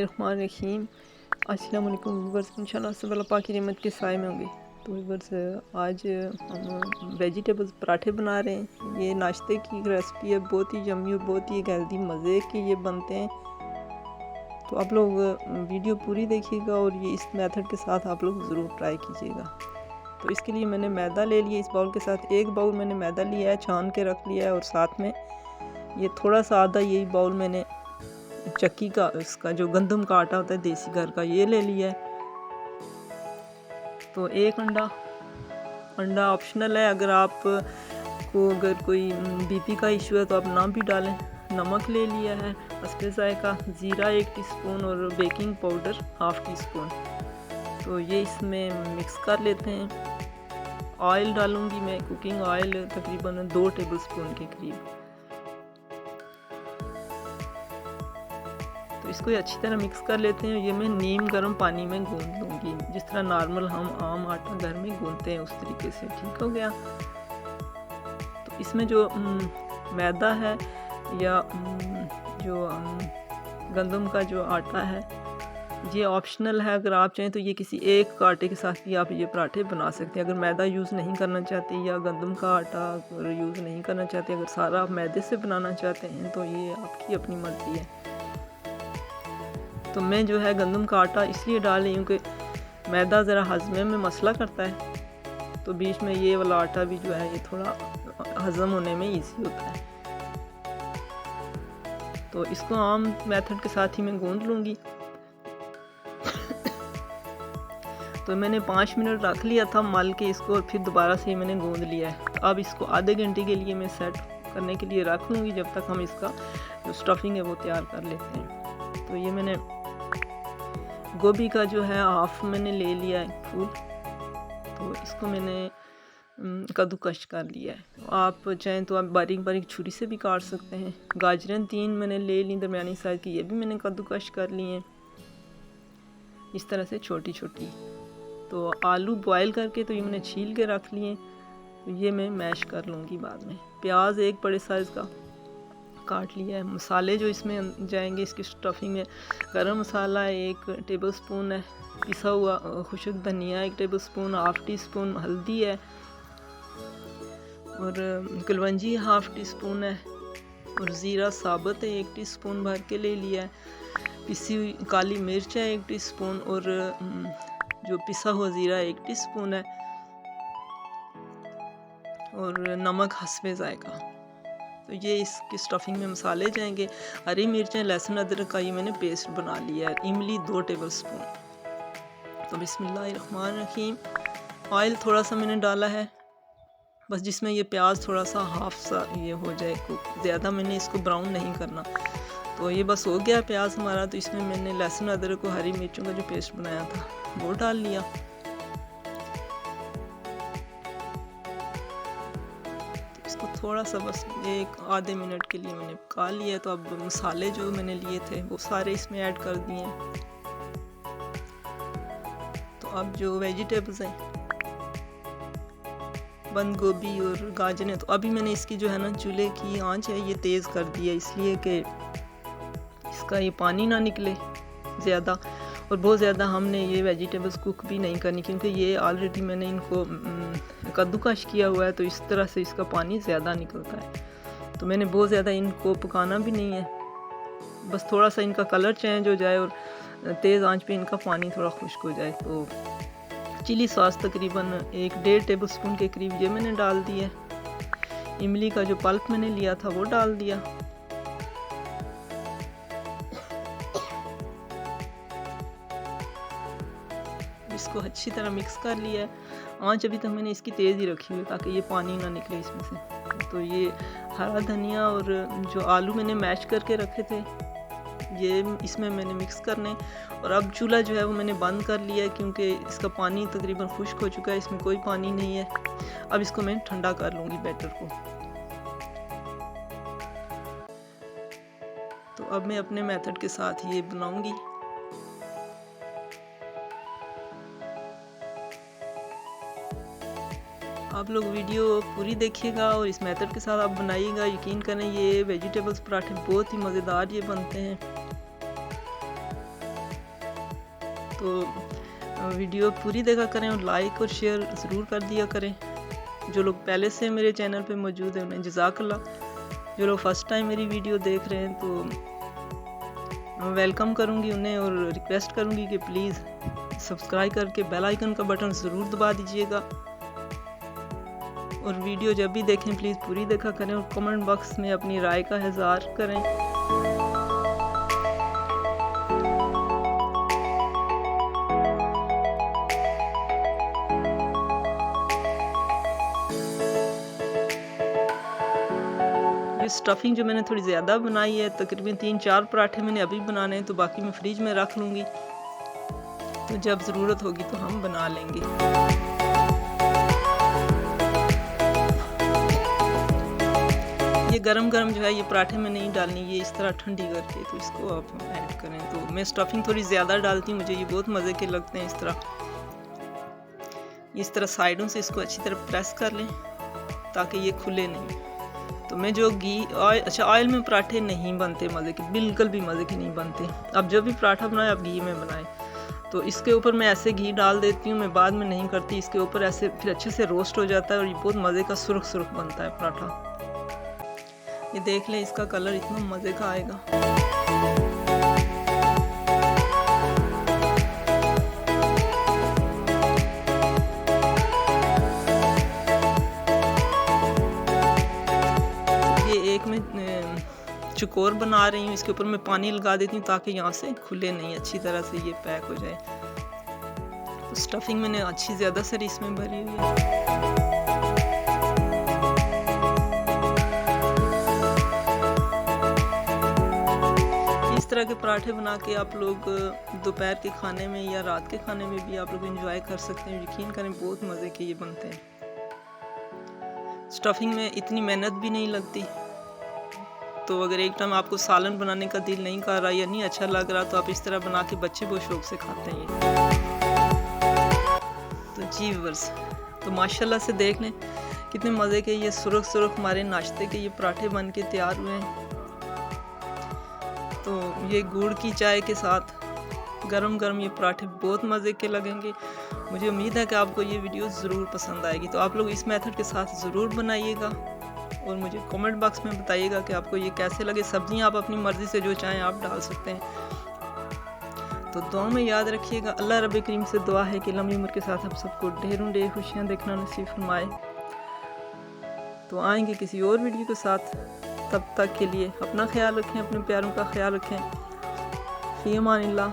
बिस्मिल्लाहिर्रहमानिर्रहीम। अस्सलाम वालेकुम व्यूअर्स, इंशाल्लाह सब अल्लाह पाक की रहमत के साए में होंगे। तो व्यूअर्स, आज हम वेजिटेबल्स पराठे बना रहे हैं। ये नाश्ते की रेसिपी है, बहुत ही यम्मी और बहुत ही हेल्दी मज़े के ये बनते हैं। तो आप लोग वीडियो पूरी देखिएगा और ये इस मेथड के साथ आप लोग ज़रूर ट्राई कीजिएगा। तो इसके लिए मैंने मैदा ले लिया, इस बाउल के साथ एक बाउल मैंने मैदा लिया है, छान के रख लिया है। और साथ में ये थोड़ा सा आधा यही बाउल मैंने चक्की का, इसका जो गंदम का आटा होता है देसी घर का, ये ले लिया है। तो एक अंडा ऑप्शनल है, अगर आप को अगर कोई बीपी का इशू है तो आप ना भी डालें। नमक ले लिया है, हस्बे ज़ायका, ज़ीरा 1 टीस्पून और बेकिंग पाउडर 1/2 टीस्पून। तो ये इसमें मिक्स कर लेते हैं। ऑयल डालूंगी मैं, कुकिंग ऑयल तकरीबन 2 टेबलस्पून के करीब। तो इसको अच्छी तरह मिक्स कर लेते हैं। ये मैं नीम गर्म पानी में गूंद लूँगी, जिस तरह नॉर्मल हम आम आटा घर में गूंदते हैं उस तरीके से। ठीक हो गया। तो इसमें जो मैदा है या जो गंदम का जो आटा है, ये ऑप्शनल है। अगर आप चाहें तो ये किसी एक आटे के साथ भी आप ये पराठे बना सकते हैं। अगर मैदा यूज़ नहीं करना चाहते या गंदम का आटा यूज़ नहीं करना चाहते, अगर सारा आप मैदे से बनाना चाहते हैं तो ये आपकी अपनी मर्ज़ी है। तो मैं जो है गंदम का आटा इसलिए डाल रही हूँ कि मैदा ज़रा हज़मे में मसला करता है, तो बीच में ये वाला आटा भी जो है ये थोड़ा हज़म होने में इजी होता है। तो इसको आम मेथड के साथ ही मैं गूंद लूँगी। तो मैंने 5 मिनट रख लिया था मल के इसको, और फिर दोबारा से मैंने गूंद लिया है। अब इसको आधे घंटे के लिए मैं सेट करने के लिए रख लूँगी, जब तक हम इसका जो स्टफिंग है वो तैयार कर लेते हैं। तो ये मैंने गोभी का जो है हाफ मैंने ले लिया है फूल, तो इसको मैंने कद्दूकश कर लिया है। आप चाहें तो आप बारीक बारीक छुरी से भी काट सकते हैं। गाजरें 3 मैंने ले ली दरमियानी साइज़ की, ये भी मैंने कद्दूकश कर ली हैं इस तरह से छोटी छोटी। तो आलू बॉयल करके तो ये मैंने छील के रख लिए, तो ये मैं मैश कर लूँगी बाद में। प्याज 1 बड़े साइज़ का काट लिया है। मसाले जो इसमें जाएंगे इसकी स्टफिंग में, गरम मसाला 1 टेबलस्पून है, पिसा हुआ खुशक धनिया 1 टेबलस्पून, 1/2 टीस्पून हल्दी है, और कलवंजी 1/2 टीस्पून है, और ज़ीरा साबुत है 1 टीस्पून भर के ले लिया है। पिसी हुई काली मिर्च है 1 टीस्पून, और जो पिसा हुआ ज़ीरा 1 टीस्पून है, और नमक हस्बे ज़ायका। तो ये इसकी स्टफिंग में मसाले जाएंगे। हरी मिर्चें, लहसुन, अदरक का ये मैंने पेस्ट बना लिया है। इमली 2 टेबलस्पून। तो बिस्मिल्लाहिर्रहमानिर्रहीम। ऑयल थोड़ा सा मैंने डाला है, बस जिसमें ये प्याज थोड़ा सा हाफ सा ये हो जाए कुक, ज़्यादा मैंने इसको ब्राउन नहीं करना। तो ये बस हो गया प्याज हमारा। तो इसमें मैंने लहसुन, अदरक और हरी मिर्चों का जो पेस्ट बनाया था वो डाल लिया। इसको थोड़ा सा बस 1 आधे मिनट के लिए मैंने पका लिया। तो अब मसाले जो मैंने लिए थे वो सारे इसमें ऐड कर दिए। तो अब जो वेजिटेबल्स हैं, बंद गोभी और गाजरें, तो अभी मैंने इसकी जो है ना चूल्हे की आंच है ये तेज़ कर दी है, इसलिए कि इसका ये पानी ना निकले ज़्यादा। और बहुत ज़्यादा हमने ये वेजिटेबल्स कुक भी नहीं करनी, क्योंकि ये ऑलरेडी मैंने इनको कद्दूकश किया हुआ है, तो इस तरह से इसका पानी ज़्यादा निकलता है। तो मैंने बहुत ज़्यादा इनको पकाना भी नहीं है, बस थोड़ा सा इनका कलर चेंज हो जाए और तेज़ आंच पे इनका पानी थोड़ा खुश्क हो जाए। तो चिली सॉस तकरीबन 1-1.5 टेबलस्पून के करीब ये मैंने डाल दी है। इमली का जो पल्प मैंने लिया था वो डाल दिया। इसको अच्छी तरह मिक्स कर लिया है। आंच अभी तक मैंने इसकी तेज़ ही रखी हुई है ताकि ये पानी ना निकले इसमें से। तो ये हरा धनिया और जो आलू मैंने मैश करके रखे थे ये इसमें मैंने मिक्स करने। और अब चूल्हा जो है वो मैंने बंद कर लिया है, क्योंकि इसका पानी तकरीबन खुश्क हो चुका है, इसमें कोई पानी नहीं है। अब इसको मैं ठंडा कर लूँगी बैटर को। तो अब मैं अपने मेथड के साथ ये बनाऊँगी। आप लोग वीडियो पूरी देखिएगा और इस मेथड के साथ आप बनाइएगा। यकीन करें ये वेजिटेबल्स पराठे बहुत ही मज़ेदार ये बनते हैं। तो वीडियो पूरी देखा करें और लाइक और शेयर ज़रूर कर दिया करें। जो लोग पहले से मेरे चैनल पे मौजूद हैं उन्हें जज़ाकल्लाह। जो लोग फ़र्स्ट टाइम मेरी वीडियो देख रहे हैं तो वेलकम करूँगी उन्हें और रिक्वेस्ट करूँगी कि प्लीज़ सब्सक्राइब करके बेल आइकन का बटन ज़रूर दबा दीजिएगा। और वीडियो जब भी देखें प्लीज़ पूरी देखा करें और कमेंट बॉक्स में अपनी राय का इज़हार करें। ये स्टफिंग जो मैंने थोड़ी ज़्यादा बनाई है, तकरीबन 3-4 पराठे मैंने अभी बनाने हैं, तो बाकी मैं फ्रिज में रख लूँगी, तो जब ज़रूरत होगी तो हम बना लेंगे। ये गरम गरम जो है ये पराठे में नहीं डालनी, ये इस तरह ठंडी करके तो इसको आप ऐड करें। तो मैं स्टफिंग थोड़ी ज़्यादा डालती हूँ, मुझे ये बहुत मज़े के लगते हैं। इस तरह साइडों से इसको अच्छी तरह प्रेस कर लें ताकि ये खुले नहीं। तो मैं जो ऑयल में पराठे नहीं बनते मज़े के, बिल्कुल भी मज़े के नहीं बनते। अब जब भी पराठा बनाए आप घी में बनाएं। तो इसके ऊपर मैं ऐसे घी डाल देती हूँ, मैं बाद में नहीं करती। इसके ऊपर ऐसे फिर अच्छे से रोस्ट हो जाता है और ये बहुत मज़े का सुर्ख सुर्ख बनता है पराठा। ये देख लें, इसका कलर इतना मज़े का आएगा। एक मैं चकोर बना रही हूँ, इसके ऊपर मैं पानी लगा देती हूँ ताकि यहाँ से खुले नहीं, अच्छी तरह से ये पैक हो जाए। तो स्टफिंग मैंने अच्छी ज़्यादा सारी इसमें भरी हुई है। इस तरह के पराठे बना के आप लोग दोपहर के खाने में या रात के खाने में भी आप लोग एंजॉय कर सकते हैं। यकीन करें बहुत मज़े के ये बनते हैं। स्टफिंग में इतनी मेहनत भी नहीं लगती। तो अगर एक टाइम आपको सालन बनाने का दिल नहीं कर रहा या नहीं अच्छा लग रहा तो आप इस तरह बना के बच्चे बहुत शौक से खाते हैं। तो जी व्यूअर्स, तो माशाल्लाह से देख लें कितने मज़े के ये सुरख सुरख हमारे नाश्ते के ये पराठे बन के तैयार हुए हैं। तो ये गुड़ की चाय के साथ गरम गरम ये पराठे बहुत मज़े के लगेंगे। मुझे उम्मीद है कि आपको ये वीडियो ज़रूर पसंद आएगी। तो आप लोग इस मेथड के साथ ज़रूर बनाइएगा और मुझे कमेंट बॉक्स में बताइएगा कि आपको ये कैसे लगे। सब्जियां आप अपनी मर्ज़ी से जो चाहें आप डाल सकते हैं। तो दुआ में याद रखिएगा। अल्लाह रब करीम से दुआ है कि लंबी उम्र के साथ आप सबको ढेरों ढेर खुशियाँ देखना नसीब फरमाए। तो आएंगे किसी और वीडियो के साथ, तब तक के लिए अपना ख्याल रखें, अपने प्यारों का ख्याल रखें। फ़ी अमानिल्लाह।